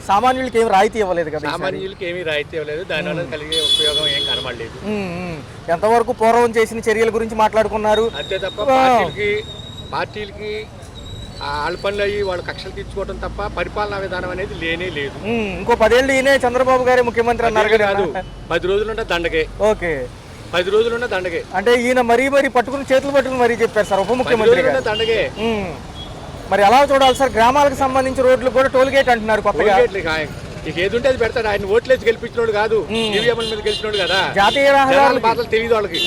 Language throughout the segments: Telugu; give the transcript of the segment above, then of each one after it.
సామాన్యులకి ఏమి రాయితీ ఇవ్వలేదు కదా. సామాన్యులకి ఏమీ రాయితీ ఇవ్వలేదు, దానివల్ల కలిగే ఉపయోగం ఏం కనబడలేదు. ఎంతవరకు పూర్వం చేసిన చర్యల గురించి మాట్లాడుకున్నారు అంతే తప్ప పార్టీలకి వాళ్ళ పనులు అయ్యి వాళ్ళ కక్షలు తీర్చుకోవడం తప్ప పరిపాలనా విధానం అనేది లేనే లేదు. ఇంకో 10 ఏళ్ళు ఈయనే చంద్రబాబు గారి ముఖ్యమంత్రి అన్నారు కాదు, 10 రోజులుంటే దండగే. ఓకే, 10 రోజులున్న దండగే. అంటే ఈయన మరీ పట్టుకుని చేతులు పట్టుకుని మరీ చెప్పారు సార్ ఉప ముఖ్యమంత్రి దండగే. మరి ఎలా చూడాలి సార్? గ్రామాలకు సంబంధించి రోడ్లు కూడా టోల్ గేట్ అంటున్నారు కొత్తగా. ఇక ఏది ఉంటే అది పెడతాడు. ఆయన ఓట్లేసి గెలిపించినోడు కాదు, ఈవీఎంల మీద గెలిచినోడు కదా. జాతీయ రహదారులు బాధలు తెలియదు వాళ్ళకి.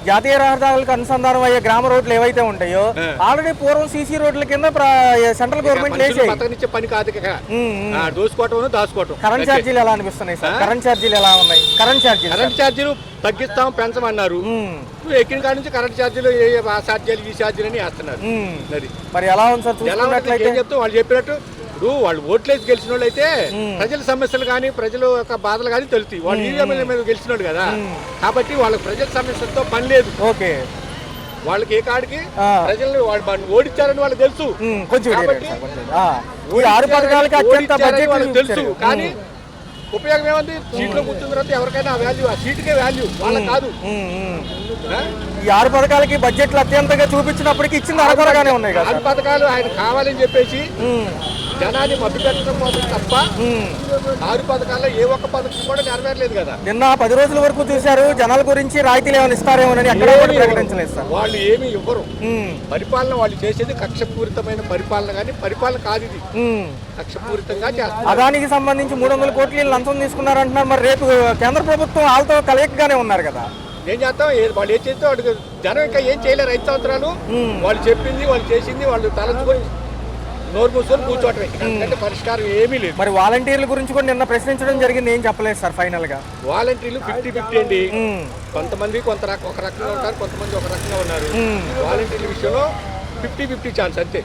జాతీయ రహదారులకు అనుసంధానం అయ్యే గ్రామ రోడ్లు ఏవైతే ఉంటాయో ఆల్రెడీ పూర్వం సీసీ రోడ్ల కింద సెంట్రల్ గవర్నమెంట్ పని కాదు, దోసుకోవటం దాచుకోవటం. కరెంట్ ఛార్జీలు ఎలా అనిపిస్తున్నాయి సార్? కరెంట్ ఛార్జీలు ఎలా ఉన్నాయి? కరెంట్ ఛార్జీలు తగ్గిస్తాం పెంచమన్నారు. ఎక్కిన కాడ నుంచి కరెంట్ ఛార్జీలు ఆ ఛార్జీలు ఈ ఛార్జీలు అని వేస్తున్నారు. మరి ఎలా ఉంది సార్? ఏం చెప్తాం, వాళ్ళు చెప్పినట్టు ఇప్పుడు వాళ్ళు ఓట్లేసి గెలిచిన వాళ్ళు అయితే ప్రజల సమస్యలు కానీ ప్రజల యొక్క బాధలు కానీ తెలుస్తాయి. వాళ్ళు ఈవీఎంల మీద గెలిచినోడు కదా, కాబట్టి వాళ్ళకి ప్రజల సమస్యలతో పని లేదు. ఓకే, వాళ్ళకి ఏ కాడికి ప్రజల్ని వాళ్ళు ఓడించారని వాళ్ళకి తెలుసు. వాళ్ళకి తెలుసు, కానీ ఉపయోగం ఏముంది? సీట్లో కూర్చున్న తర్వాత ఎవరికైనా వాల్యూ, ఆ సీటుకే వాల్యూ, వాళ్ళకి కాదు. ఈ 6 పథకాలకి బడ్జెట్లు అత్యంతగా చూపించినప్పటికీ ఇచ్చింది 6 పథకాలే ఉన్నాయి కదా. 6 పథకాలు ఆయన కావాలని చెప్పేసి జనాన్ని మభ్య పెట్టడం కోసం తప్ప 6 పథకాల్లో ఏ ఒక్క పథకం కూడా నెరవేరలేదు కదా. నిన్న 10 రోజుల వరకు చూశారు, జనాల గురించి రాయితీలు ఏమైనా ఇస్తారేమోనని ఎక్కడ ప్రకటించలేదు సార్. వాళ్ళు ఏమి ఇవ్వరు. పరిపాలన వాళ్ళు చేసేది కక్షపూరితమైన పరిపాలన, కానీ పరిపాలన కాదు ఇది, కక్షపూరితంగా చేస్తారు. అదానికి సంబంధించి 300 కోట్లు లంచం తీసుకున్నారంటున్నారు. మరి రేపు కేంద్ర ప్రభుత్వం వాళ్ళతో కలయికగానే ఉన్నారు కదా. ఏం చేస్తాం? వాళ్ళు ఏం చేస్తే వాడికి జనం ఇంకా ఏం చేయలేరు. 5 సంవత్సరాలు వాళ్ళు చెప్పింది వాళ్ళు చేసింది వాళ్ళు తలంచుకొని నోరు మూసుకొని కూర్చోవటమే, ఎందుకంటే పరిష్కారం ఏమీ లేదు. మరి వాలంటీర్ల గురించి కూడా నిన్న ప్రశ్నించడం జరిగింది, ఏం చెప్పలేదు సార్ ఫైనల్ గా? వాలంటీర్లు 50-50 అండి. కొంతమంది ఒక రకంగా ఉంటారు, కొంతమంది ఒక రకంగా ఉన్నారు. వాలంటీర్ల విషయంలో 50-50 ఛాన్స్ అంతే,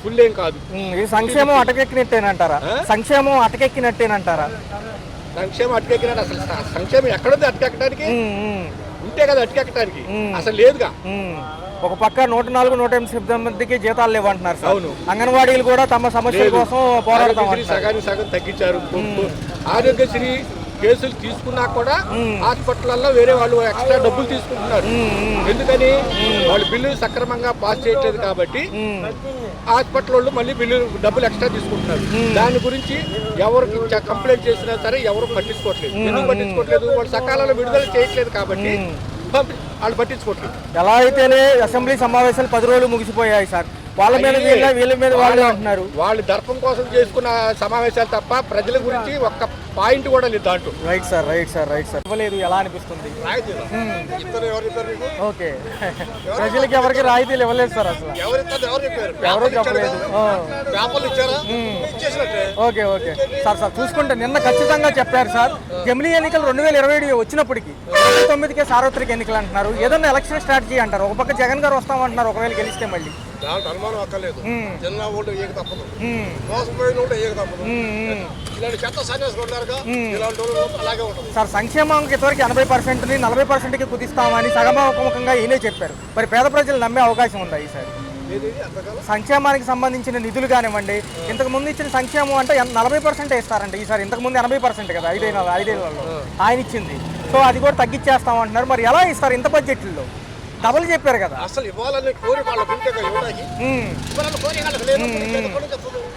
ఫుల్ ఏం కాదు. ఇది సంక్షేమం అటకెక్కినట్టేనంటారా? సంక్షేమం అటకెక్కినట్టేనంటారా? సంక్షేమం అటకెక్కినట్టు అసలు సంక్షేమం ఎక్కడుంది? అటకెక్కడానికి ఉంటే కదా అటకెక్కడానికి, అసలు లేదుగా. ఒక పక్క 104, 108 సిబ్బందికి జీతాలు లేవంటున్నారు సార్. అవును, అంగన్వాడీలు కూడా తమ సమస్యల కోసం పోరాడతాం. సగం తగ్గించారు. ఆరోగ్యశ్రీ కేసులు తీసుకున్నా కూడా హాస్పిటల్లో వేరే వాళ్ళు ఎక్స్ట్రా డబ్బులు తీసుకుంటున్నారు. ఎందుకని? వాళ్ళు బిల్లులు సక్రమంగా పాస్ చేయట్లేదు కాబట్టి హాస్పిటల్ వాళ్ళు మళ్ళీ డబ్బులు ఎక్స్ట్రా తీసుకుంటున్నారు. దాని గురించి ఎవరికి కంప్లైంట్ చేసినా సరే ఎవరు పట్టించుకోవట్లేదు. ఎందుకు పట్టించుకోవట్లేదు? వాళ్ళు సకాలంలో విడుదల చేయట్లేదు కాబట్టి వాళ్ళు పట్టించుకోవట్లేదు. ఎలా అయితేనే అసెంబ్లీ సమావేశాలు 10 రోజులు ముగిసిపోయాయి సార్. వాళ్ళ మీద వీళ్ళ మీద వాళ్ళు అంటున్నారు. వాళ్ళు దర్పం కోసం చేసుకున్న సమావేశాలు తప్ప ప్రజల గురించి ఒక్క పాయింట్ కూడా లేదు దాంట్లో. Right sir. ఇవ్వలేదు, ఎలా అనిపిస్తుంది? ఓకే, ప్రజలకి ఎవరికి రాయితీలు ఇవ్వలేదు సార్ అసలు. ఎవరో చెప్పలేదు. ఓకే సార్ చూసుకుంటే నిన్న ఖచ్చితంగా చెప్పారు సార్. జమిలీ ఎన్నికలు 2027 వచ్చినప్పటికీ 2029కే సార్వత్రిక ఎన్నికలు అంటున్నారు. ఏదన్నా ఎలక్షన్ స్ట్రాటజీ అంటారు. ఒక పక్క జగన్ గారు వస్తామంటున్నారు ఒకవేళ గెలిస్తే. మళ్ళీ అనుమానం అక్కర్లేదు, జిల్లా ఓటు ఏక తప్పదు, మోసపోయిన ఓటు ఏక తప్పదు. ఇలాంటి చెత్త సన్యాసులు ఉన్నారుగా, ఇలాంటి అలాగే ఉంటుంది సార్. సంక్షేమానికి ఇంతవరకు 80%ని 40%కి కుదిస్తామని సగముఖంగా ఈయనే చెప్పారు. మరి పేద ప్రజలు నమ్మే అవకాశం ఉందా ఈసారి? సంక్షేమానికి సంబంధించిన నిధులు కానివ్వండి, ఇంతకు ముందు ఇచ్చిన సంక్షేమం అంటే 40% ఇస్తారంట ఈసారి. ఇంతకు ముందు 80% కదా 5 ఏళ్లలో ఆయన ఇచ్చింది. సో అది కూడా తగ్గించేస్తామంటున్నారు. మరి ఎలా ఇస్తారు ఇంత బడ్జెట్లో? డబుల్ చెప్పారు కదా. అసలు ఇవ్వాలని కోరి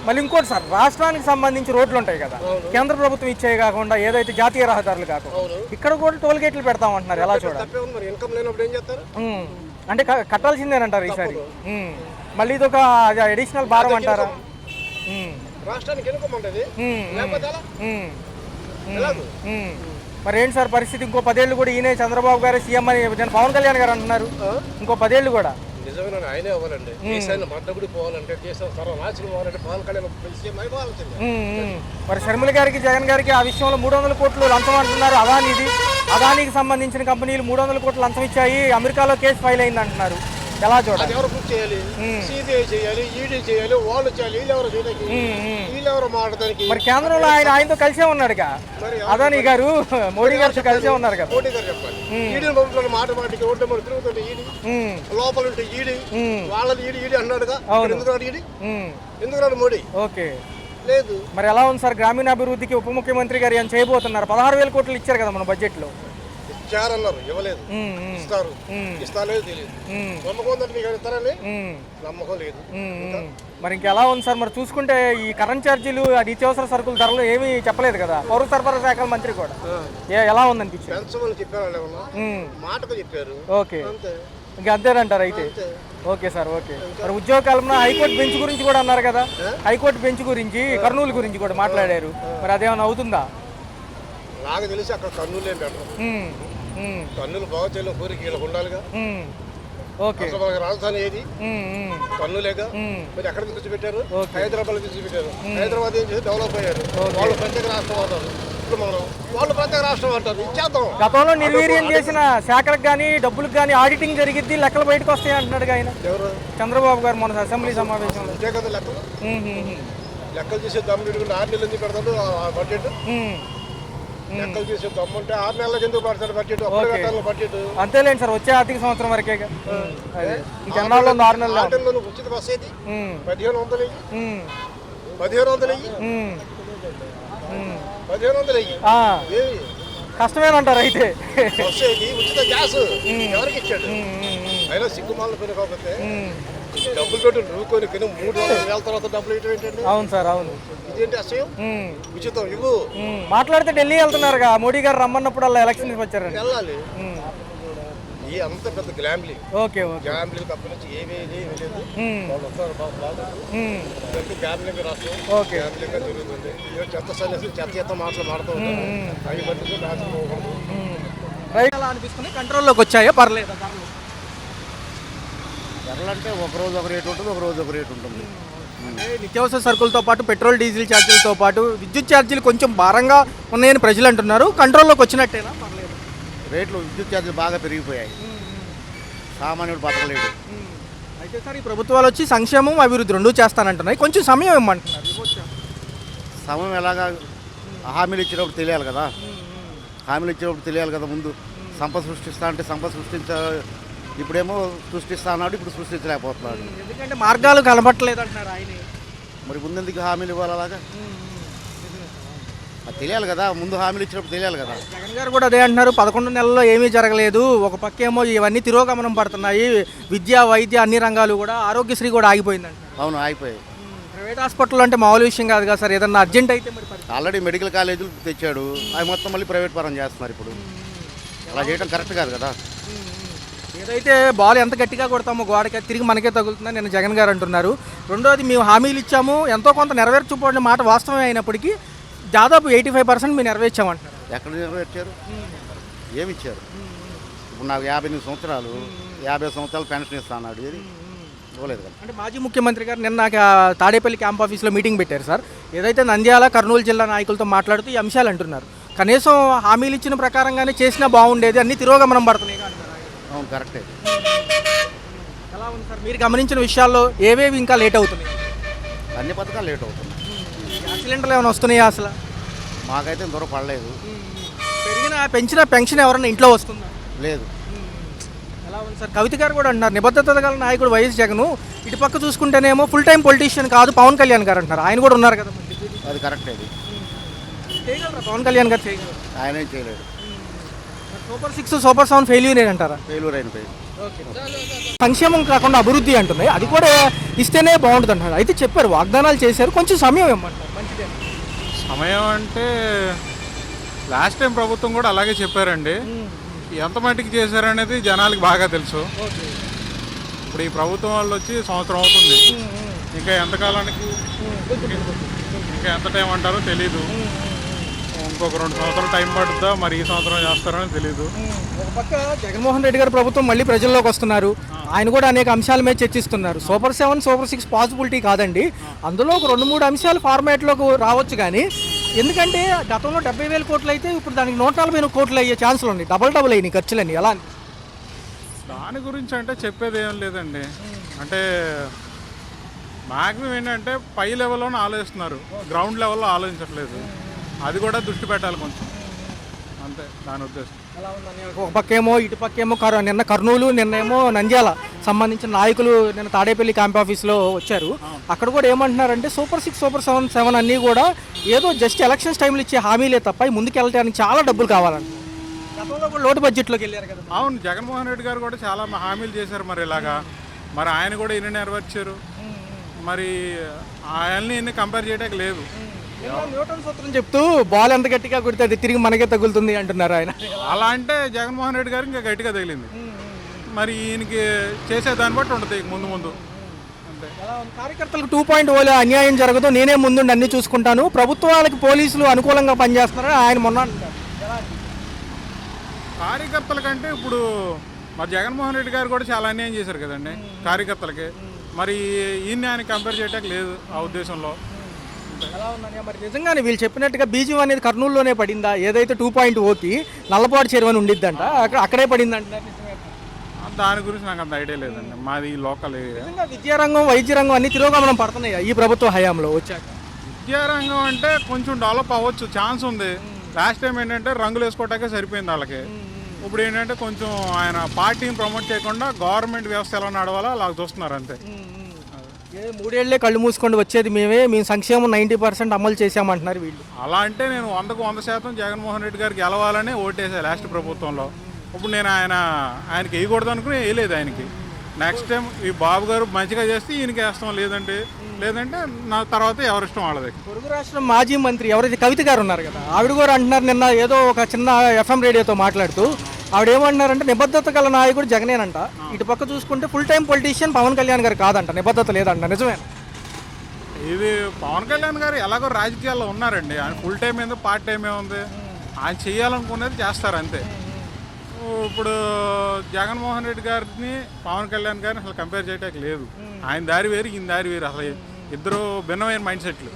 మళ్ళీ ఇంకోటి సార్, రాష్ట్రానికి సంబంధించి రోడ్లు ఉంటాయి కదా, కేంద్ర ప్రభుత్వం ఇచ్చే కాకుండా ఏదైతే జాతీయ రహదారులు కాకుండా ఇక్కడ కూడా టోల్ గేట్లు పెడతామంటున్నారు. ఎలా చూడాలి? అంటే కట్టాల్సిందేనంటారు ఈసారి. మళ్ళీ ఇది ఒక అడిషనల్ భారం అంటారా? రాష్ట్రానికి మరి ఏంటి సార్ పరిస్థితి? ఇంకో 10 ఏళ్ళు కూడా ఈయనే చంద్రబాబు గారు సీఎం అని పవన్ కళ్యాణ్ గారు అంటున్నారు. ఇంకో 10 ఏళ్ళు కూడా నిజంగా ఆయనే అవ్వాలండి. దేశాన్ని మద్దగుడి పోవాలంటే, దేశం సర్వనాశనం పోవాలంటే పవన్ కళ్యాణ్ సీఎం అయిపోవాల్సిందే. మరి షర్మిల గారికి జగన్ గారికి ఆ విషయంలో 300 కోట్లు లంచం అంటున్నారు. అదానికి సంబంధించిన కంపెనీలు 300 కోట్లు లంచం ఇచ్చాయి, అమెరికాలో కేసు ఫైల్ అయింది అంటున్నారు. ఎలా చూడాలి? ఎవరు పూర్తి చేయాలి? సిబిఐ చేయాలి, ఈడీ చేయాలి, వాళ్ళు చేయాలి, వీళ్ళెవరు చేయడానికి, వీళ్ళెవరు మాట్లాడడానికి. మరి కేంద్రంలో ఆయనతో కలిసే ఉన్నాడుగా అదానీ గారు, మోడీ గారితో కలిసే ఉన్నారు కదా. మోడీ గారు చెప్పాలి. ఈడీ పంపుతున్న మాటికి రోడ్డు మీద తిరుగుతుంటే ఈడీ, లోపల ఉంటే ఈడీ, వాళ్ళని ఈడీ అన్నాడుగా. ఎందుకు రాడు ఈడీ? ఎందుకు రాడు మోడీ? ఓకే, లేదు. మరి ఎలా ఉంది సార్ గ్రామీణాభివృద్ధికి ఉప ముఖ్యమంత్రి గారు ఏం చేయబోతున్నారు? 16,000 కోట్లు ఇచ్చారు కదా మన బడ్జెట్లో. ఇచ్చారన్నారు, ఇవ్వలేదు. ఇస్తారు, ఇస్తాలేదు తెలియదు. నమ్మకం ఉందంటే మీకు ఇస్తారని నమ్మకం లేదు. మరి ఇంకెలా ఉంది సార్? మరి చూసుకుంటే ఈ కరెంట్ ఛార్జీలు, నిత్యావసర సరుకుల ధరలు ఏమీ చెప్పలేదు కదా పౌర సరఫరా శాఖ మంత్రి కూడా. ఎలా ఉందనిపించింది? పెంచమని చెప్పారు, మాటకు చెప్పారు. ఓకే, ఇంకా అంతేనంటారు అయితే. Okay sir, okay. మరి ఉద్యోగ కల్పన హైకోర్టు బెంచ్ గురించి కూడా అన్నారు కదా, హైకోర్టు బెంచ్ గురించి, కర్నూలు గురించి కూడా మాట్లాడారు. మరి అదేమైనా అవుతుందా? నాకు తెలిసి అక్కడ కర్నూలు ఏం పెట్టరు. కర్నూలు బాగా చేయడం కోరిక వీళ్ళకి ఉండాలిగా. ఓకే, అసలు మనకి రాజధాని ఏది? కర్నూలేగా. మరి ఎక్కడ తెచ్చిపెట్టారు? హైదరాబాద్ తెచ్చిపెట్టారు. హైదరాబాద్ ఏం చేసి డెవలప్ అయ్యారు. వాళ్ళు ప్రత్యేక రాష్ట్రం అంటారు. ఇప్పుడు మనం వాళ్ళు ప్రత్యేక రాష్ట్రం అంటారు. ఇచ్చేద్దాం. గతంలో నిర్వీర్యం చేసిన శాఖలకు కానీ డబ్బులకు కానీ ఆడిటింగ్ జరిగిద్ది, లెక్కలు బయటకు వస్తాయి అంటున్నాడు ఆయన. ఎవరు? చంద్రబాబు గారు మొన్న అసెంబ్లీ సమావేశంలో. అంతే కదా లెక్కలు. లెక్కలు చేసే దమ్ము పెట్టుకుంటే 6 నెలలు ఎందుకు పెడతాడు బడ్జెట్? లెక్కలు చేసే దమ్ము ఉంటే 6 నెలలకు ఎందుకు పెడతాడు బడ్జెట్? బడ్జెట్ అంతేలేండి సార్, వచ్చే ఆర్థిక సంవత్సరం వరకే. ఇంకెన్నాళ్ళు 6 నెలలు ఉచిత బస్ ఏది? 1500 1500 1500 కష్టమేనంటారు అయితే. బస్సు ఏది? ఉచిత గ్యాస్ ఎవరికి ఇచ్చాడు? అయినా సిగ్గుమాలను పని కాకపోతే డబ్బులు పెట్టి రూకొని 300,000 తర్వాత డబ్బులు ఇవ్వడం ఏంటండి? అవును సార్, అవును. ఇదేంటి అసహ్యం? ఉచితం ఇవ్వు. మాట్లాడితే ఢిల్లీ వెళ్తున్నారుగా, మోడీ గారు రమ్మన్నప్పుడు అలా ఎలక్షన్ వచ్చారండి. వెళ్ళాలి. ఈ అంత పెద్ద గ్లాంబ్లీ. Okay, okay. గ్లాంబ్లీ తప్ప నుంచి ఏమీ లేదు. వాళ్ళు వస్తారు బాగా. గ్లాంబ్లింగ్ రాష్ట్రం. ఓకే, గ్లాంబ్లింగ్ జరుగుతుంది. చెత్త సన్యాసులు చెత్త మాటలు మాడుతూ ఉంటారు. అవి మట్టుకు నాశనం. రైట్ అలా అనిపిస్తుంది. కంట్రోల్లోకి వచ్చాయా? పర్లేదు. ధరలంటే ఒక రోజు ఒక రేటు ఉంటుంది, ఒక రోజు ఒక రేటు ఉంటుంది. అంటే నిత్యావసర సరుకులతో పాటు పెట్రోల్ డీజిల్ ఛార్జీలతో పాటు విద్యుత్ ఛార్జీలు కొంచెం భారంగా ఉన్నాయని ప్రజలు అంటున్నారు. కంట్రోల్లోకి వచ్చినట్టేనా? పర్లేదు. రేట్లు విద్యుత్ ఛార్జీలు బాగా పెరిగిపోయాయి. సామాన్యుడు బతకలేడు. అయితే సార్ ఈ ప్రభుత్వాలు వచ్చి సంక్షేమం అభివృద్ధి రెండూ చేస్తానంటున్నాయి. కొంచెం సమయం ఇవ్వమంటున్నారు. సమయం ఎలాగా? హామీలు ఇచ్చినప్పుడు తెలియాలి కదా. హామీలు ఇచ్చినప్పుడు తెలియాలి కదా. ముందు సంపద సృష్టిస్తా అంటే సంపద ఇప్పుడేమో సృష్టిస్తా అన్నాడు, ఇప్పుడు సృష్టించలేకపోతున్నాడు. ఎందుకంటే మార్గాలు కనబట్టలేదు అంటున్నారు ఆయన. మరి ముందెందుకు హామీలు ఇవ్వాలి అలాగా? అది తెలియాలి కదా. ముందు హామీలు ఇచ్చినప్పుడు తెలియాలి కదా. జగన్ గారు కూడా అదే అంటున్నారు. 11 నెలల్లో ఏమీ జరగలేదు. ఒక పక్కేమో ఇవన్నీ తిరోగమనం పడుతున్నాయి, విద్య వైద్య అన్ని రంగాలు కూడా, ఆరోగ్యశ్రీ కూడా ఆగిపోయిందంట. అవును, ఆగిపోయాయి. ప్రైవేట్ హాస్పిటల్ అంటే మామూలు విషయం కాదు కదా సార్. ఏదన్నా అర్జెంట్ అయితే మరి ఆల్రెడీ మెడికల్ కాలేజీలు తెచ్చాడు, అవి మొత్తం మళ్ళీ ప్రైవేట్ పరం చేస్తున్నారు. ఇప్పుడు అలా చేయడం కరెక్ట్ కాదు కదా. ఏదైతే బాల్ ఎంత గట్టిగా కొడతామో గోడకి తిరిగి మనకే తగులుతుందని నేను జగన్ గారు అంటున్నారు. రెండోది, మేము హామీలు ఇచ్చాము, ఎంతో కొంత నెరవేర్చుకోండి మాట వాస్తవమే అయినప్పటికీ దాదాపు 85% మేము నెరవేర్చామంటున్నారు. ఎక్కడ నెరవేర్చారు? ఏమి ఇచ్చారు? ఇప్పుడు నాకు 58 సంవత్సరాలు, 50 సంవత్సరాలు పెన్షన్ ఇస్తా అన్నాడు. ఏది ఇవ్వలేదు కదా. అంటే మాజీ ముఖ్యమంత్రి గారు నిన్న తాడేపల్లి క్యాంప్ ఆఫీస్లో మీటింగ్ పెట్టారు సార్. ఏదైతే నంద్యాల కర్నూలు జిల్లా నాయకులతో మాట్లాడుతూ ఈ అంశాలు అంటున్నారు. కనీసం హామీలు ఇచ్చిన ప్రకారంగానే చేసినా బాగుండేది, అన్ని తిరోగమనం పడుతున్నాయి అంటున్నారు. అవును, కరెక్టే. ఎలా ఉంది సార్ మీరు గమనించిన విషయాల్లో? ఏవేవి ఇంకా లేట్ అవుతున్నాయి? అన్ని పథకాలు లేట్ అవుతున్నాయి. గ్యాస్ సిలిండర్లు ఏమైనా వస్తున్నాయా అసలు? మాకైతే దూరం పడలేదు. పెంచిన పెన్షన్ ఎవరన్నా ఇంట్లో వస్తుందా? లేదు. ఎలా ఉంది సార్? కవిత గారు కూడా అంటున్నారు నిబద్ధత గల నాయకుడు వైఎస్ జగన్, ఇటు పక్క చూసుకుంటేనేమో ఫుల్ టైం పొలిటీషియన్ కాదు పవన్ కళ్యాణ్ గారు అంటున్నారు. ఆయన కూడా ఉన్నారు కదా. అది కరెక్టే. అది చేయగలరా పవన్ కళ్యాణ్ గారు? చేయగలరు. ఆయన ఏం చేయలేడు. సూపర్ 6 సూపర్ 7 ఫెయిల్యూర్ అంటారా? ఫెయిల్యూర్ అయిన పేరు. సంక్షేమం కాకుండా అభివృద్ధి అంటున్నాయి, అది కూడా ఇస్తేనే బాగుంటుంది అంటారు. అయితే చెప్పారు వాగ్దానాలు చేశారు, కొంచెం సమయం ఇవ్వమంటారు. మంచిదే. సమయం అంటే లాస్ట్ టైం ప్రభుత్వం కూడా అలాగే చెప్పారండి. ఎంత మట్టికి చేశారనేది జనాలకి బాగా తెలుసు. ఇప్పుడు ఈ ప్రభుత్వం వాళ్ళు వచ్చి సంవత్సరం అవుతుంది. ఇంకా ఎంతకాలానికి, ఇంకా ఎంత టైం అంటారో తెలీదు. ఇంకొక 2 సంవత్సరాలు టైం పడుతుందా, మరి ఈ సంవత్సరం చేస్తారని తెలీదు. ఒక పక్క జగన్మోహన్ రెడ్డి గారు ప్రభుత్వం మళ్ళీ ప్రజల్లోకి వస్తున్నారు. ఆయన కూడా అనేక అంశాల మీద చర్చిస్తున్నారు. సూపర్ 7 సూపర్ 6 పాసిబిలిటీ కాదండి, అందులో ఒక 2-3 అంశాలు ఫార్మాట్లోకి రావచ్చు. కానీ ఎందుకంటే గతంలో 70,000 కోట్లు అయితే ఇప్పుడు దానికి 140 కోట్లు అయ్యే ఛాన్సులు ఉన్నాయి. డబల్ అయినాయి ఖర్చులన్నీ. ఎలా? దాని గురించి అంటే చెప్పేది ఏం లేదండి. అంటే మ్యాక్సిమం ఏంటంటే పై లెవెల్లోనే ఆలోచిస్తున్నారు, గ్రౌండ్ లెవెల్లో ఆలోచించట్లేదు. అది కూడా దృష్టి పెట్టాలి కొంచెం, అంతే దాని ఉద్దేశం. ఒక పక్కేమో ఇటు పక్కేమో నిన్న కర్నూలు నిన్నేమో నంద్యాల సంబంధించిన నాయకులు నిన్న తాడేపల్లి క్యాంప్ ఆఫీస్లో వచ్చారు. అక్కడ కూడా ఏమంటున్నారంటే సూపర్ 6 సూపర్ 7 అన్నీ కూడా ఏదో జస్ట్ ఎలక్షన్స్ టైంలో ఇచ్చే హామీలే తప్ప ముందుకు వెళ్ళడానికి చాలా డబ్బులు కావాలంట. గతంలో కూడా లోటు బడ్జెట్లోకి వెళ్ళారు కదా. అవును, జగన్మోహన్ రెడ్డి గారు కూడా చాలా హామీలు చేశారు. మరి ఇలాగా మరి ఆయన కూడా ఎన్ని నెరవేర్చారు, మరి ఆయన్ని ఎన్ని కంపేర్ చేయడానికి లేదు. న్యూటన్ సూత్రం చెప్తూ బాల్ ఎంత గట్టిగా కొడితే అది తిరిగి మనకే తగులుతుంది అంటున్నారు ఆయన. అలా అంటే జగన్మోహన్ రెడ్డి గారు ఇంకా గట్టిగా తగిలింది. మరి ఈయనకి చేసే దాన్ని బట్టి ఉంటుంది ముందు ముందు అంతే. కార్యకర్తలకు 2.0 అన్యాయం జరగదు, నేనే ముందుండి అన్ని చూసుకుంటాను, ప్రభుత్వాలకు పోలీసులు అనుకూలంగా పనిచేస్తున్నారని ఆయన మొన్న అంటారు. కార్యకర్తల కంటే ఇప్పుడు మరి జగన్మోహన్ రెడ్డి గారు కూడా చాలా అన్యాయం చేశారు కదండి కార్యకర్తలకి. మరి ఈయన్ని ఆయన కంపేర్ చేయడానికి లేదు ఆ ఉద్దేశంలో. ఎలా ఉందని మరి నిజంగానే వీళ్ళు చెప్పినట్టుగా బీజం అనేది కర్నూలులోనే పడిందా? ఏదైతే 2.0కి నల్లపాడు చెరువు అని ఉండిద్దంట అక్కడే పడిందంట. దాని గురించి నాకు అంత ఐడియా లేదండి, మాది లోకల్ ఏరియా. నిజంగా విద్యారంగం వైద్య రంగం అన్ని తిరోగమనం పడుతున్నాయి ఈ ప్రభుత్వ హయాంలో వచ్చాక. విద్యారంగం అంటే కొంచెం డెవలప్ అవ్వచ్చు, ఛాన్స్ ఉంది. లాస్ట్ టైం ఏంటంటే రంగులు వేసుకోవటాకే సరిపోయింది వాళ్ళకి. ఇప్పుడు ఏంటంటే కొంచెం ఆయన పార్టీని ప్రమోట్ చేయకుండా గవర్నమెంట్ వ్యవస్థ ఎలా నడవాలో అలా చూస్తున్నారు అంతే. 3 ఏళ్లే కళ్ళు మూసుకొని వచ్చేది మేము సంక్షేమం 90% అమలు చేసామంటున్నారు వీళ్ళు. అలా అంటే నేను 100% జగన్మోహన్ రెడ్డి గారికి గెలవాలని ఓటేసాను లాస్ట్ ప్రభుత్వంలో. ఇప్పుడు నేను ఆయనకి వేయకూడదు అనుకుని వేయలేదు ఆయనకి. నెక్స్ట్ టైం ఈ బాబు గారు మంచిగా చేస్తే ఈయనకి వేస్తాం, లేదంటే నా తర్వాత ఎవరిష్టం వాళ్ళది. పొరుగు రాష్ట్రం మాజీ మంత్రి ఎవరైతే కవిత గారు ఉన్నారు కదా, ఆవిడ కూడా అంటున్నారు నిన్న ఏదో ఒక చిన్న FM రేడియోతో మాట్లాడుతూ ఆవిడ ఏమంటున్నారంటే నిబద్ధత గల నాయకుడు జగనేనంట. ఇటు పక్క చూసుకుంటే full time politician Pawan Kalyan గారు కాదంట, నిబద్ధత లేదంట. నిజమే. ఇది పవన్ కళ్యాణ్ గారు ఎలాగో రాజకీయాల్లో ఉన్నారండి. ఆయన ఫుల్ టైం ఏందో పార్ట్ టైం ఏముంది, ఆయన చేయాలనుకునేది చేస్తారు అంతే. ఇప్పుడు జగన్మోహన్ రెడ్డి గారిని పవన్ కళ్యాణ్ గారిని అసలు కంపేర్ చేయడానికి లేదు. ఆయన దారి వేరు, ఈయన దారి వేరు, అసలు ఇద్దరు భిన్నమైన మైండ్ సెట్లు.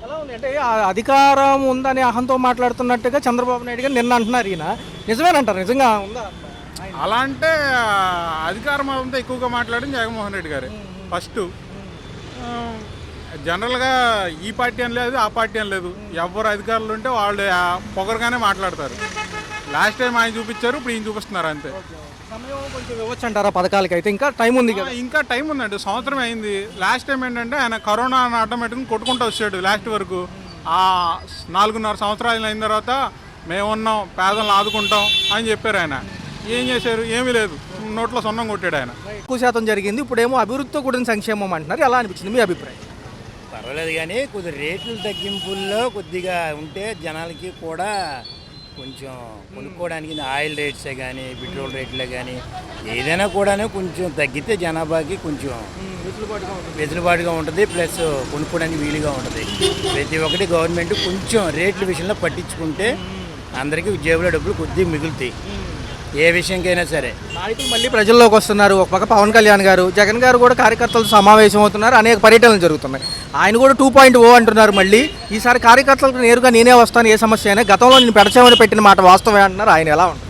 ఎలా ఉంది అంటే అధికారం ఉందని అహంతో మాట్లాడుతున్నట్టుగా చంద్రబాబు నాయుడు గారు నిన్న అంటున్నారు. ఈయన నిజమేనంటారు, నిజంగా ఉందా? అలా అంటే అధికారం అంతా ఎక్కువగా మాట్లాడింది జగన్మోహన్ రెడ్డి గారే ఫస్ట్. జనరల్గా ఈ పార్టీ అని లేదు, ఆ పార్టీ అని లేదు, ఎవరు అధికారులు ఉంటే వాళ్ళు పొగరుగానే మాట్లాడతారు. లాస్ట్ టైం ఆయన చూపించారు, ఇప్పుడు ఈయన చూపిస్తున్నారు అంతే. సమయం కొంచెం ఇవ్వచ్చు అంటారా పథకాలకి? అయితే ఇంకా టైం ఉంది కదా. ఇంకా టైం ఉందండి, సంవత్సరం అయింది. లాస్ట్ టైం ఏంటంటే ఆయన కరోనా అడ్డం పెట్టుకుని కొట్టుకుంటూ వచ్చాడు లాస్ట్ వరకు. 4.5 సంవత్సరాలు అయిన తర్వాత మేమున్నాం, పేదలను ఆదుకుంటాం అని చెప్పారు ఆయన. ఏం చేశారు? ఏమీ లేదు, నోట్లో సొన్నం కొట్టాడు ఆయన. ఎక్కువ శాతం జరిగింది, ఇప్పుడేమో అభివృద్ధితో కూడిన సంక్షేమం అంటున్నారు. ఎలా అనిపించింది మీ అభిప్రాయం? పర్వాలేదు, కానీ కొద్ది రేట్లు తగ్గింపుల్లో కొద్దిగా ఉంటే జనాలకి కూడా కొంచెం కొనుక్కోవడానికి ఆయిల్ రేట్సే కానీ పెట్రోల్ రేట్లే కానీ ఏదైనా కూడా కొంచెం తగ్గితే జనాభాకి కొంచెం వెసులుబాటుగా ఉంటుంది, ప్లస్ కొనుక్కోవడానికి వీలుగా ఉంటుంది. ప్రతి ఒక్కటి గవర్నమెంట్ కొంచెం రేట్ల విషయంలో పట్టించుకుంటే అందరికీ జేబులో డబ్బులు కొద్దిగా మిగులుతాయి ఏ విషయంకైనా సరే. నాయకులు మళ్ళీ ప్రజల్లోకి వస్తున్నారు. ఒక పక్క పవన్ కళ్యాణ్ గారు, జగన్ గారు కూడా కార్యకర్తలతో సమావేశం అవుతున్నారు, అనేక పర్యటనలు జరుగుతున్నాయి. ఆయన కూడా 2.0 అంటున్నారు. మళ్ళీ ఈసారి కార్యకర్తలకు నేరుగా నేనే వస్తాను ఏ సమస్య అయినా, గతంలో నేను పెడచామని పెట్టిన మాట వాస్తవమే అంటున్నారు. ఆయన ఎలా ఉంటుంది?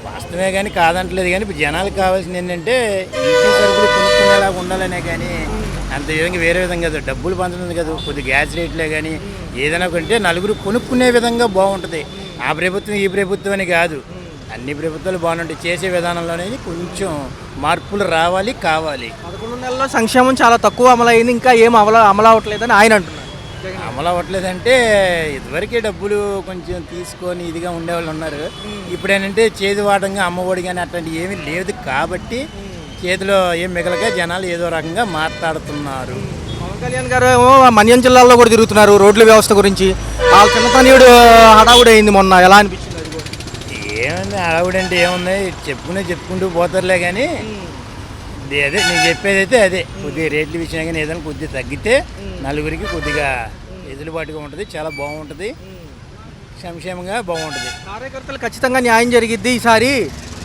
వాస్తవమే కానీ కాదంటలేదు, కానీ ఇప్పుడు జనాలకు కావాల్సింది ఏంటంటే ఇంటి సరుకులు కొనుక్కునేలాగా ఉండాలనే, కానీ అంత విధంగా వేరే విధంగా కాదు, డబ్బులు పంచుతుంది కదా, కొద్ది గ్యాస్ రేట్లే కానీ ఏదైనా కొంటే నలుగురు కొనుక్కునే విధంగా బాగుంటుంది. ఆ ప్రభుత్వం ఈ ప్రభుత్వం అని కాదు, అన్ని ప్రభుత్వాలు బాగుంటాయి. చేసే విధానంలోనే కొంచెం మార్పులు రావాలి, కావాలి. 11 నెలల్లో సంక్షేమం చాలా తక్కువ అమలైంది, ఇంకా ఏం అమలు అవ్వట్లేదని ఆయన అంటున్నారు. అమలు అవ్వట్లేదంటే ఇదివరకే డబ్బులు కొంచెం తీసుకొని ఇదిగా ఉండేవాళ్ళు ఉన్నారు. ఇప్పుడు ఏంటంటే చేతివాటంగా అమ్మఒడి కానీ అట్లాంటివి ఏమీ లేదు కాబట్టి చేతిలో ఏం మిగలక జనాలు ఏదో రకంగా మాట్లాడుతున్నారు. పవన్ కళ్యాణ్ గారు ఏమో మన్యం జిల్లాలో కూడా తిరుగుతున్నారు రోడ్ల వ్యవస్థ గురించి. వాళ్ళ చిన్నతనయుడు హడావుడి అయింది మొన్న, ఎలా అనిపించింది? ఏముంది హడావుడంటే ఏముంది, చెప్పుకుంటూ పోతారులే, కానీ అదే నేను చెప్పేది అయితే అదే, కొద్దిగా రేట్ల విషయం కానీ ఏదైనా కొద్దిగా తగ్గితే నలుగురికి కొద్దిగా ఎదులుబాటుగా ఉంటుంది, చాలా బాగుంటుంది, సంక్షేమంగా బాగుంటుంది. కార్యకర్తలు ఖచ్చితంగా న్యాయం జరిగిద్ది ఈసారి.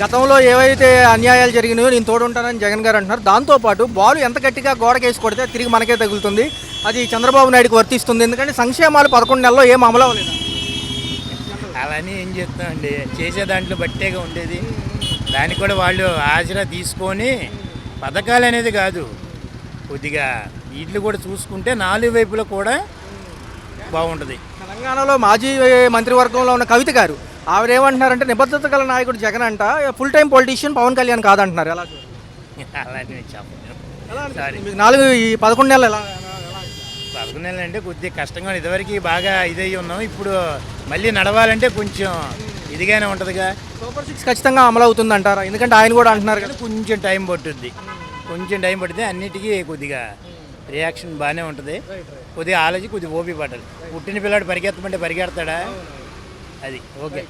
గతంలో ఏవైతే అన్యాయాలు జరిగినాయో నేను తోడుంటానని జగన్ గారు అంటున్నారు. దాంతోపాటు బాలు ఎంత గట్టిగా గోడకేసి కొడితే తిరిగి మనకే తగులుతుంది, అది చంద్రబాబు నాయుడుకి వర్తిస్తుంది. ఎందుకంటే సంక్షేమాలు 11 నెలల్లో ఏం అమలు అవ్వలేదు. అవన్నీ ఏం చెప్తామండి, చేసే దాంట్లో బట్టేగా ఉండేది. దానికి కూడా వాళ్ళు ఆసరా తీసుకొని పథకాలు అనేది కాదు, కొద్దిగా వీటిని కూడా చూసుకుంటే 4 వైపులో కూడా బాగుంటుంది. తెలంగాణలో మాజీ మంత్రివర్గంలో ఉన్న కవిత గారు ఆవిడ ఏమంటున్నారంటే నిబద్ధత గల నాయకుడు జగన్ అంట, full time politician Pawan Kalyan కాదంటున్నారు. ఎలా చూడాలి? అలాంటివి చెప్పను. ఎలా సారీ అనిపిస్తుంది? మీకు ఈ 11 నెలలు ఎలా 11 నెలలు అంటే కొద్దిగా కష్టంగా ఉంది. ఇదివరకు బాగా ఇదయ్యి ఉన్నాం, ఇప్పుడు మళ్ళీ నడవాలంటే కొంచెం ఇదిగానే ఉంటుందిగా. సూపర్ 6 ఖచ్చితంగా అమలు అవుతుంది అంటారా? ఎందుకంటే ఆయన కూడా అంటున్నారు కదా. కొంచెం టైం పట్టుద్ది, కొంచెం టైం పడితే అన్నిటికీ కొద్దిగా రియాక్షన్ బాగానే ఉంటుంది. కొద్దిగా ఆలోచి కొద్దిగా ఓపి పడాలి. పుట్టిన పిల్లాడు పరిగెత్తమంటే పరిగెడతాడా? అది ఓకే.